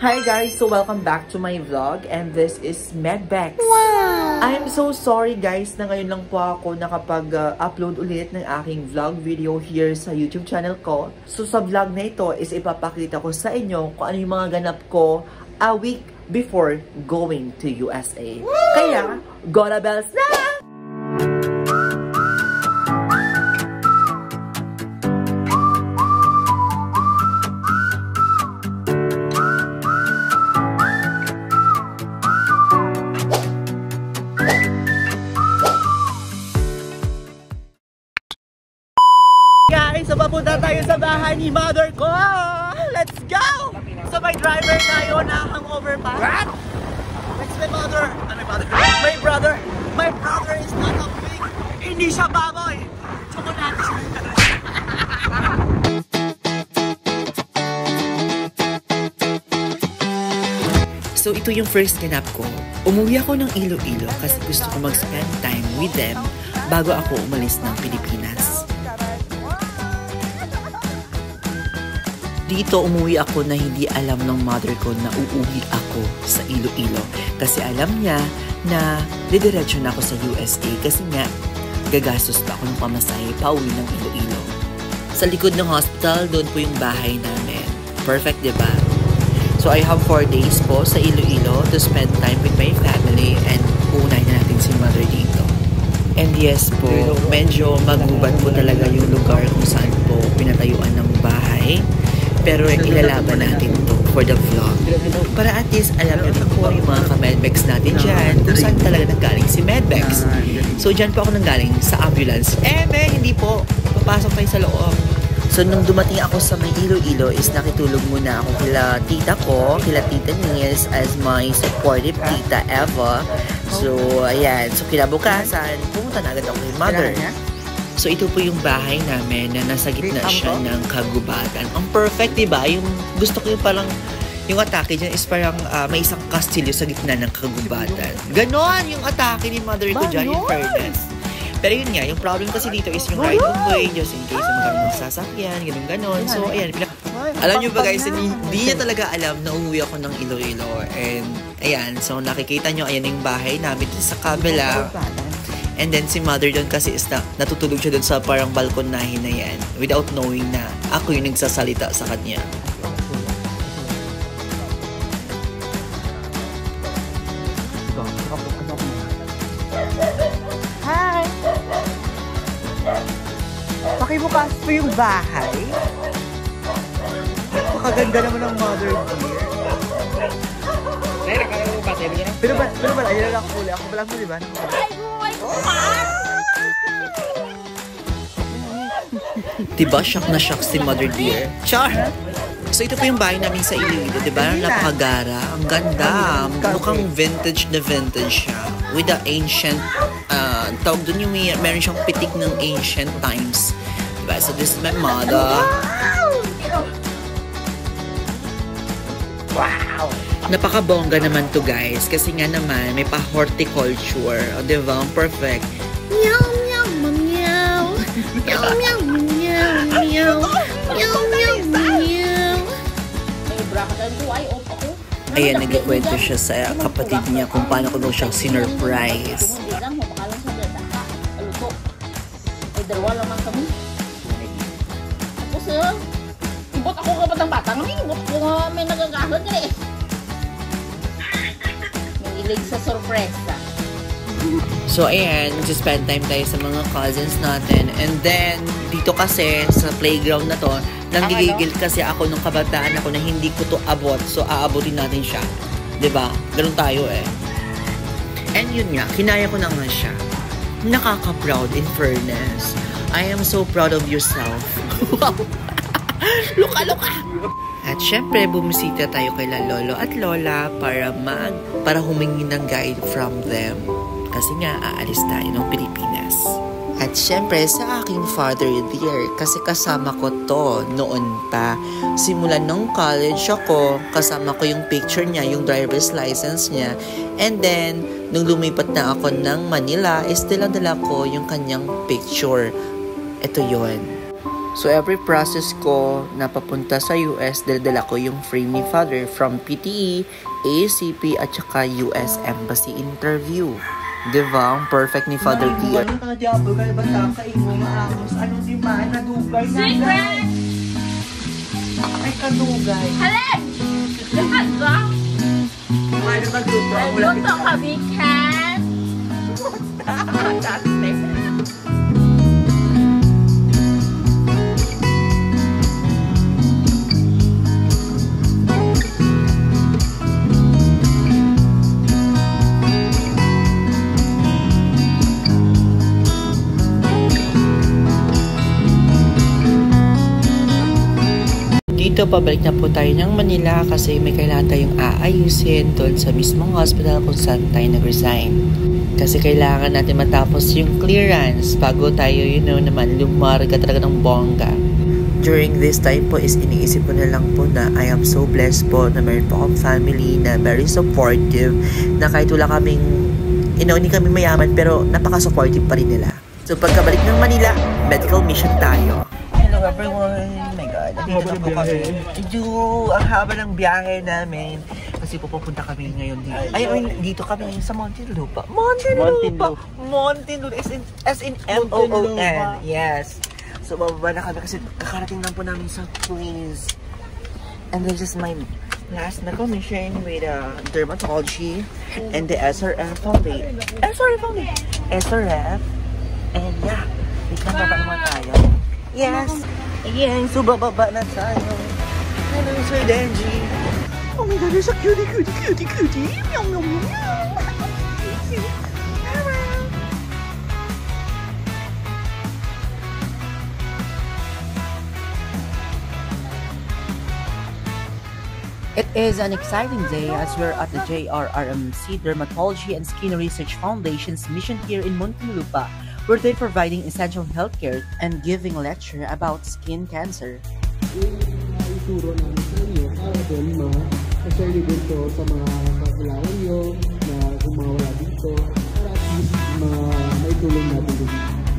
Hi guys! So welcome back to my vlog and this is Medbex. Wow! I'm so sorry guys na ngayon lang po ako nakapag-upload ulit ng aking vlog video here sa YouTube channel ko. So sa vlog na ito is ipapakita ko sa inyo kung ano yung mga ganap ko a week before going to USA. Woo! Kaya, go na bells na! Guys, so papunta tayo sa bahay ni mother ko! Let's go! So may driver tayo na hangover pa. What? That's my mother. My brother. My brother is not a pig. Hindi siya baboy. Chocolate siya. So ito yung first ganap ko. Umuwi ako ng Iloilo kasi gusto ko mag-spend time with them bago ako umalis ng Pilipinas. Dito umuwi ako na hindi alam ng mother ko na uuwi ako sa Iloilo. Kasi alam niya na didiretso na ako sa USA kasi nga gagastos pa ako ng pamasahe pauwi ng Iloilo. Sa likod ng hospital, doon po yung bahay namin. Perfect, diba? So I have 4 days po sa Iloilo to spend time with my family and uunahin na natin si mother dito. And yes po, medyo magubat po talaga yung lugar kung saan po pinatayuan ng bahay. Pero ilalaban natin to for the vlog. Para at least alam nyo din po yung mga ka-Medbex natin dyan kung saan talaga nanggaling si Medbex. So dyan po ako nanggaling sa ambulance. Hindi po. Papasok tayo sa loob. So nung dumating ako sa may Iloilo is nakitulog muna ako kila tita ko, kila tita Nils as my supportive tita Eva. So ayan. So kinabukasan, pumunta na agad ako kay mother. So, ito po yung bahay namin na nasa gitna siya ng kagubatan. Ang perfect, diba? Yung gusto ko yung parang, yung atake dyan is parang may isang kastilyo sa gitna ng kagubatan. Ganon yung atake ni mother ko dyan, yung fairness. Pero yun nga, yung problem kasi dito is yung right of way, just in case na magkaroon ng sasakyan, ganon. So, ayan. Alam nyo ba guys, hindi niya talaga alam na umuwi ako ng Iloilo. And, ayan. So, nakikita nyo, ayan yung bahay namin sa kabila. And then si mother doon kasi is natutulog siya doon sa parang balkonahin na yan without knowing na ako yung nagsasalita sa kanya. Hi! Pakibukas po yung bahay. Pakaganda naman ng mother dear. Pero ba, ayun lang ako uli. Ako pala mo, diba? Diba? Shock na shock si mother dear. Char! So ito po yung bahay namin sa Iloilo, diba? Napakagara. Ang ganda. Mukhang vintage na vintage siya. With the ancient, tawag dun yung meron siyang pitik ng ancient times. Diba? So this is my mother. Wow! Napakabongga naman to guys. Kasi nga naman, may pa-horticulture. O diba? Perfect. Meow, meow, meow. Meow, meow, meow, meow. Meow, meow, meow. Ayan, nagkikwento siya sa kapatid niya kung paano ko daw siya sinurprise. Dalawa naman kami. Tapos ibot ako ka batang-bata kami. Ibot ko nga may nagagahan ka eh. May ilig sa sorpresa. So, ayan, spend time tayo sa mga cousins natin. And then, dito kasi, sa playground na to, nanggigigil kasi ako nung kabataan ako na hindi ko to abot. So, aabotin natin siya. Diba? Ganun tayo eh. And yun nga, kinaya ko na nga siya. Nakaka-proud in fairness. I am so proud of yourself. Luka! At syempre, bumisita tayo kay Lolo at Lola para humingi ng guide from them. Kasi nga, aalis tayo ng Pilipinas. At syempre, sa aking father dear, kasi kasama ko to noon pa. Simulan nung college ako, kasama ko yung picture niya, yung driver's license niya. And then, nung lumipat na ako ng Manila, dala ko yung kanyang picture. Ito yon. So every process ko na papunta sa US, dala ko yung frame ni Father from PTE, AACP at saka US Embassy interview. Diba? Ang perfect ni Father Kia. Anong ka-diablo ka ba sa imo maamos? Anong di man? Nadugay na. Secret! Ay, kadugay. Halin! Lahat ba? Ano magluto? Ang wala Luto kami, Ken! Dito, pabalik na po tayo ng Manila kasi may kailangan tayong aayusin doon sa mismong hospital kung saan tayo nag-resign. Kasi kailangan natin matapos yung clearance bago tayo, naman lumarga talaga ng bongga. During this time po is iniisip ko na lang po na I am so blessed po na meron po akong family na very supportive, na kahit wala kaming, hindi kami mayaman pero napaka-supportive pa rin nila. So pagkabalik ng Manila, medical mission tayo. Hello everyone! My God, dito na po kami. Medyo ang haba ng biyahe namin. Kasi pupunta kami ngayon dito. Dito kami sa Muntinlupa. Muntinlupa! Muntinlupa! As in M-O-O-N. Yes. So bababa na kami kasi kakarating lang po namin sa Queens. And this is my last medical mission with dermatology and the SRF Foundation. SRF. And yeah, dito na baba naman tayo. Yes. Ayan, so bababa na tayo. Hello, Sir Denji. Oh my God, you're so cutie. Meow, meow, meow. It is an exciting day as we're at the JRRMC Dermatology and Skin Research Foundation's mission here in Muntinlupa, where they're providing essential healthcare and giving lecture about skin cancer. Ituro namin sa inyo para din ma-share nyo dito sa mga kakilala nyo na gumawala dito para at least maitulong natin dito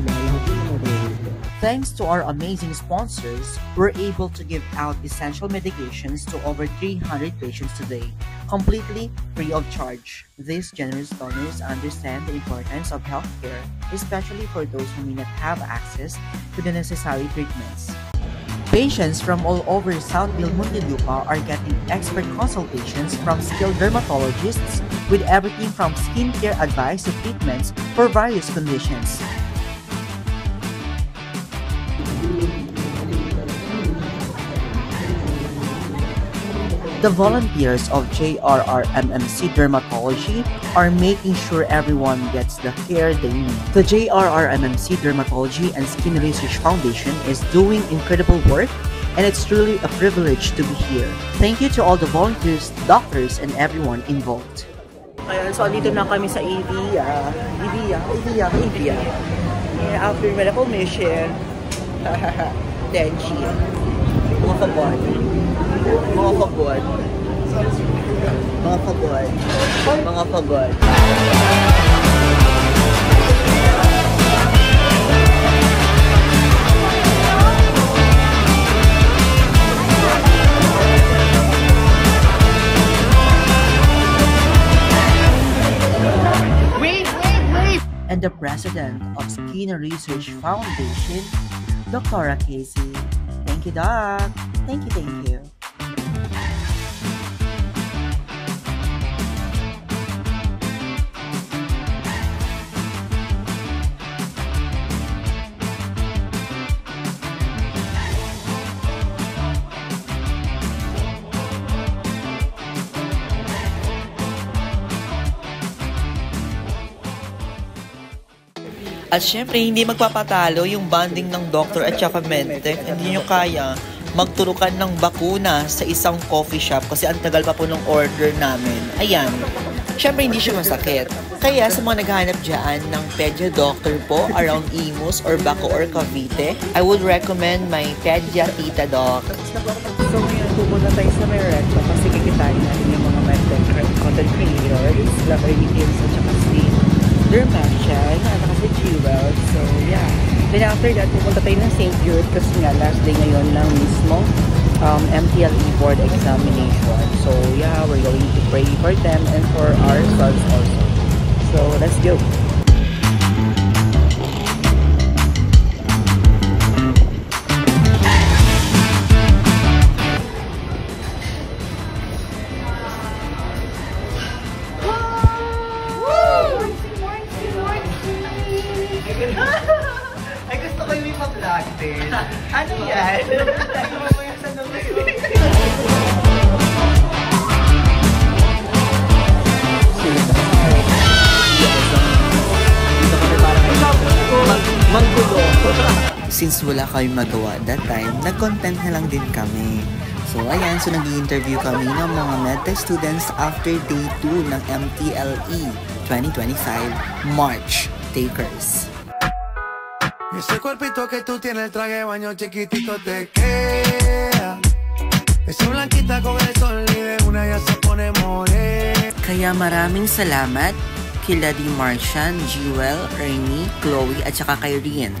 lahat yung mga dito. Thanks to our amazing sponsors, we're able to give out essential medications to over 300 patients today, completely free of charge. These generous donors understand the importance of healthcare, especially for those who may not have access to the necessary treatments. Patients from all over Southfield Muntinlupa are getting expert consultations from skilled dermatologists with everything from skincare advice to treatments for various conditions. The volunteers of JRRMC Dermatology are making sure everyone gets the care they need. The JRRMC Dermatology and Skin Research Foundation is doing incredible work, and it's truly a privilege to be here. Thank you to all the volunteers, doctors, and everyone involved. Ayan, so dito na kami sa Evia. Yeah, after medical mission. Denji. Mga kabon. And the president of Skin Research Foundation, Dr. Casey. Thank you, Doc. Thank you. At syempre, hindi magpapatalo yung bonding ng doctor at saka medtech. Hindi nyo kaya magturukan ng bakuna sa isang coffee shop kasi ang tagal pa po ng order namin. Ayan. Syempre, hindi siya masakit. Kaya sa mga naghahanap dyan ng pedia doctor po around Imus or Baco or Cavite, I would recommend my pedia tita doc. So ngayon, pupunta tayo sa Mereto kasi kikitain natin yung mga medtech content creators, lover details at saka si Dermacha, na kasi Jewel. So yeah, Then after that, pupunta tayo ng St. Jude kasi nga last day ngayon ng mismo MTLE board examination. So yeah, we're going to pray for them and for ourselves also. So let's go. Ay, gusto ko yung pa-vlog din. Ano yan? Since wala kami magawa that time, nag-content na lang din kami. So ayan, so nag-i-interview kami ng mga medtech students after day 2 ng MTLE 2025 March Takers. Ese cuerpito que tú tienes, el traje de baño chiquitito te queda. Esa blanquita con el sol y de una ya se pone morena. Kaya maraming salamat kila Di Martian, Jewel, Ernie, Chloe at saka kay Rian.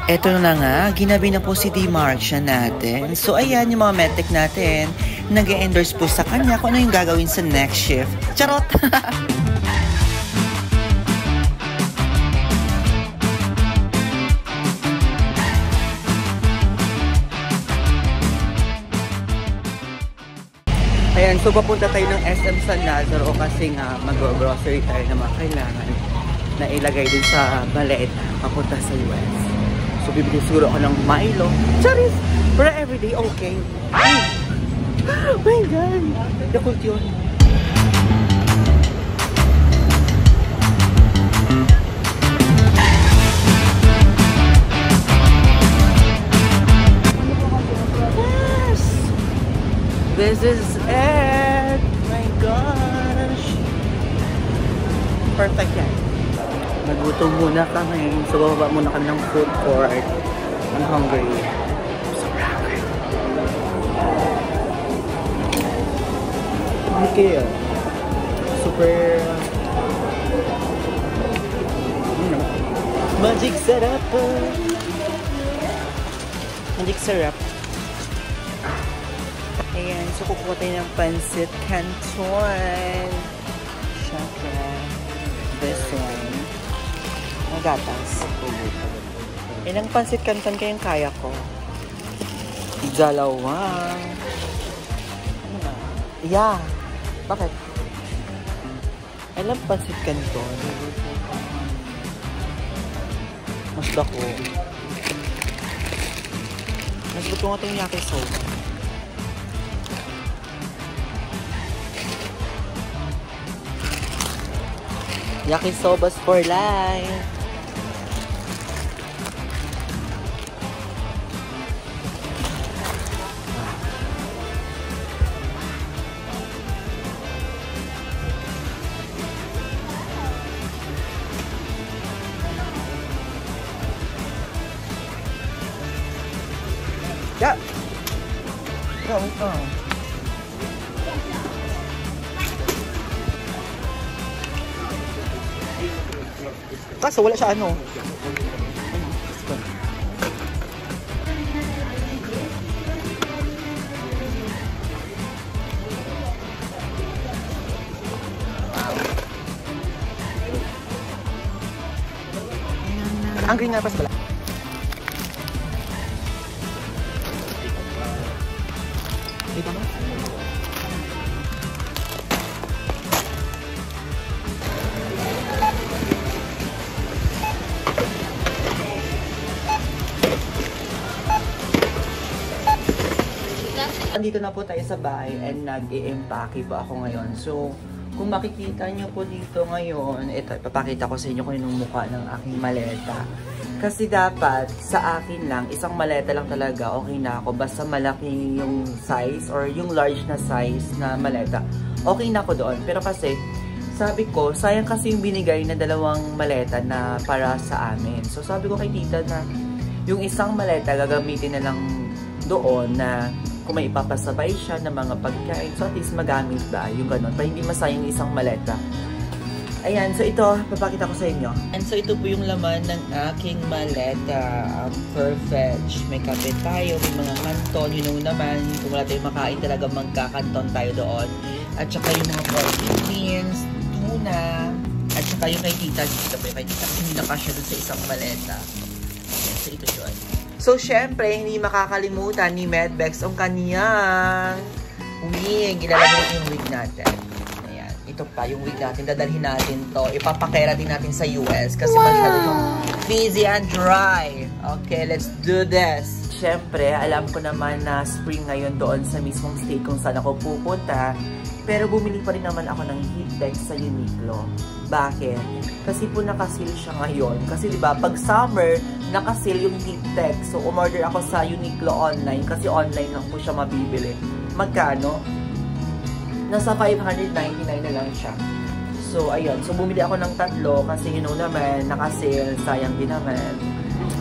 Eto na nga, ginabi na po si Di Martian natin. So ayan yung mga medtech natin, nag-endorse po sa kanya kung ano yung gagawin sa next shift. Charot! Ayan, so papunta tayo ng SM San Lazaro kasi nga mag-grocery tayo na mga kailangan na ilagay din sa maleta papunta sa US. So bibili siguro ako ng Milo. Charis! Pero everyday okay. Oh my God! Yakult yun. This is it! My gosh! Perfect yan. Nagutom muna kami. So, bababa muna kami ng food court. I'm hungry. Super hungry. Okay. Super... Magic syrup! Magic syrup. Ayan, so kukuha tayo ng pancit canton. Siyempre, this one. Magatas. Ilang pancit canton kayong kaya ko? Dalawa. Ano ba? Yeah. Bakit? Ilang pancit canton? Mas bako. Mas gusto nga itong yakisoba. Yakisobas for life. Yeah. Oh. Kaso wala siya ano. Angry nga pas pala. Dito mo? Andito na po tayo sa bahay and nag-i-empake po ako ngayon. So, kung makikita nyo po dito ngayon, ito, ipapakita ko sa inyo kung yung mukha ng aking maleta. Kasi dapat, sa akin lang, isang maleta lang talaga, okay na ako. Basta malaki yung size or yung large na size na maleta, okay na ako doon. Pero kasi, sabi ko, sayang kasi yung binigay na dalawang maleta na para sa amin. So, sabi ko kay tita na yung isang maleta gagamitin na lang doon na kung may ipapasabay siya ng mga pagkain. So, at least magamit ba yung ganun. Para hindi masayang isang maleta. Ayan, so ito, papakita ko sa inyo. And so ito po yung laman ng aking maleta. Perfect. May kape tayo, may mga kanton. You know naman, kung wala tayong makain talaga, magkakanton tayo doon. At saka yung mga pork beans, tuna, at saka yung kay tita. Dito po yung kay tita. Hindi nakasya doon sa isang maleta. Ayan, so ito yun. So, syempre, hindi makakalimutan ni Medbex ang kaniyang wig. Ilalagay yung wig natin. Ito pa, yung wig natin, dadalhin natin to. Ipapakera din natin sa US kasi masyado yung busy and dry. Okay, let's do this. Siyempre, alam ko naman na spring ngayon doon sa mismong state kung saan ako pupunta. Pero bumili pa rin naman ako ng heat tech sa Uniqlo. Bakit? Kasi po nakasil siya ngayon. Kasi diba, pag summer, nakasil yung heat tech. So, umorder ako sa Uniqlo online kasi online lang po siya mabibili. Magkano? Nasa 599 na lang siya. So, ayun. So, bumili ako ng 3 kasi you know naman, naka-sale. Sayang din naman.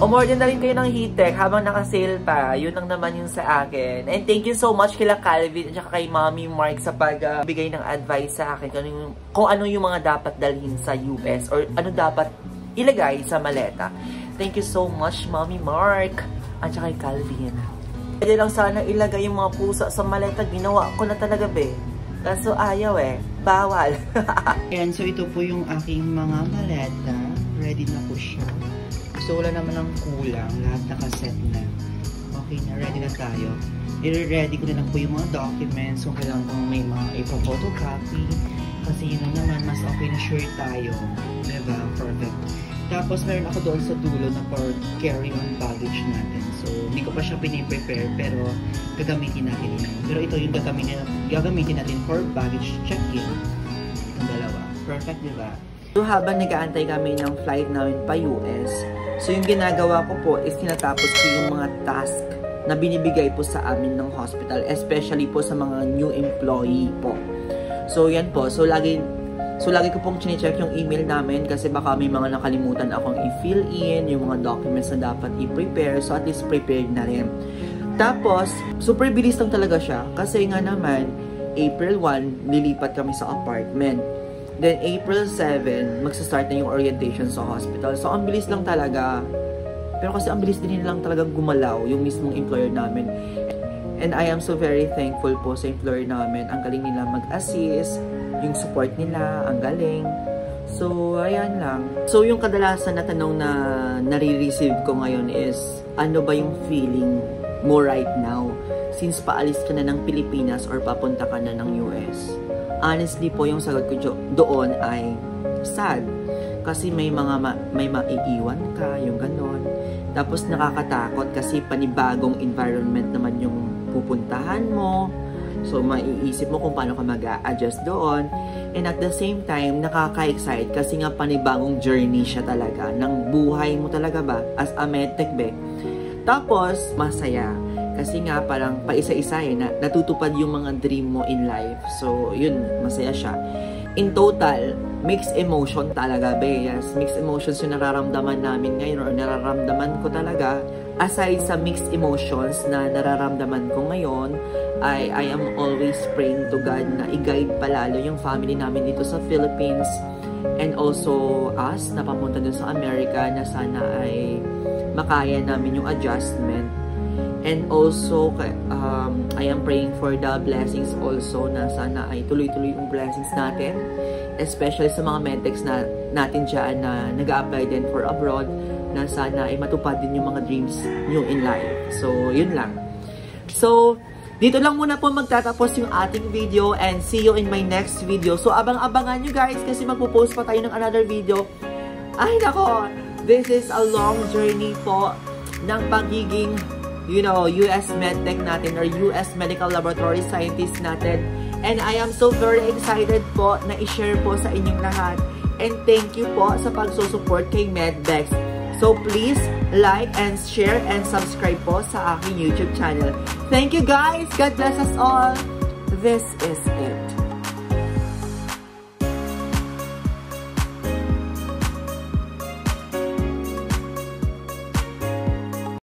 Umorder na rin kayo ng heat tech habang naka-sale pa. Yun lang naman yun sa akin. And thank you so much kila Calvin at saka kay Mommy Mark sa pagbigay ng advice sa akin kung ano yung mga dapat dalhin sa US or ano dapat ilagay sa maleta. Thank you so much, Mommy Mark at saka kay Calvin. Pwede lang sana ilagay yung mga pusa sa maleta. Ginawa ko na talaga, be. Kaso ayaw bawal. Ayan, so ito po yung aking mga maleta. Ready na po siya. So wala naman ang kulang. Lahat nakaset na. Okay na, ready na tayo. I-ready ko na lang po yung mga documents. So kailangan kong may mga ipa-photocopy. Kasi yun naman, mas okay na sure tayo. Diba? Perfect. Tapos meron ako doon sa dulo na for carry-on baggage natin. So hindi ko pa siya piniprepare pero gagamitin natin yun. Pero ito yung gagamitin natin for baggage check-in. Yung dalawa. Perfect, diba? So habang nag-aantay kami ng flight namin pa US, so yung ginagawa ko po is tinatapos ko yung mga task na binibigay po sa amin ng hospital. Especially po sa mga new employee po. So yan po. So lagi ko pong chine-check yung email namin kasi baka may mga nakalimutan akong i-fill in, yung mga documents na dapat i-prepare. So at least prepared na rin. Tapos, super bilis lang talaga siya. Kasi nga naman, April 1, lilipat kami sa apartment. Then April 7, magsa-start na yung orientation sa hospital. So ang bilis lang talaga. Pero kasi ang bilis din lang talaga gumalaw yung mismong employer namin. And I am so very thankful po sa employer namin. Ang galing nila mag-assist. Yung support nila, ang galing. So, ayan lang. So, yung kadalasan na tanong na nare-receive ko ngayon is, ano ba yung feeling mo right now? Since paalis ka na ng Pilipinas or papunta ka na ng US? Honestly po, yung sagot ko doon ay sad. Kasi may maiiwan ka, yung ganon. Tapos nakakatakot kasi panibagong environment naman yung pupuntahan mo. So, maiisip mo kung paano ka mag-a-adjust doon. And at the same time, nakaka-excite kasi nga panibagong journey siya talaga. Ng buhay mo talaga ba? As a medtech be. Tapos, masaya. Kasi nga parang paisa-isa natutupad yung mga dream mo in life. So, yun, masaya siya. In total, mixed emotion talaga be. Yes, mixed emotions yung nararamdaman namin ngayon or nararamdaman ko talaga. Aside sa mixed emotions na nararamdaman ko ngayon, I am always praying to God na i-guide palalo yung family namin dito sa Philippines and also us na papunta dun sa America na sana ay makaya namin yung adjustment. And also, I am praying for the blessings also na sana ay tuloy-tuloy yung blessings natin. Especially sa mga medtechs natin dyan na nag-a-apply din for abroad na sana ay matupad din yung mga dreams nyo in life. So, yun lang. So, dito lang muna po magtatapos yung ating video and see you in my next video. So, abang-abangan nyo guys kasi magpo-post pa tayo ng another video. Ay, nako! This is a long journey po ng pagiging, you know, US medtech natin or US Medical Laboratory Scientist natin. And I am so very excited po na i-share po sa inyong lahat. And thank you po sa pagsusupport kay Medbex. So please like and share and subscribe po sa aking YouTube channel. Thank you guys! God bless us all! This is it.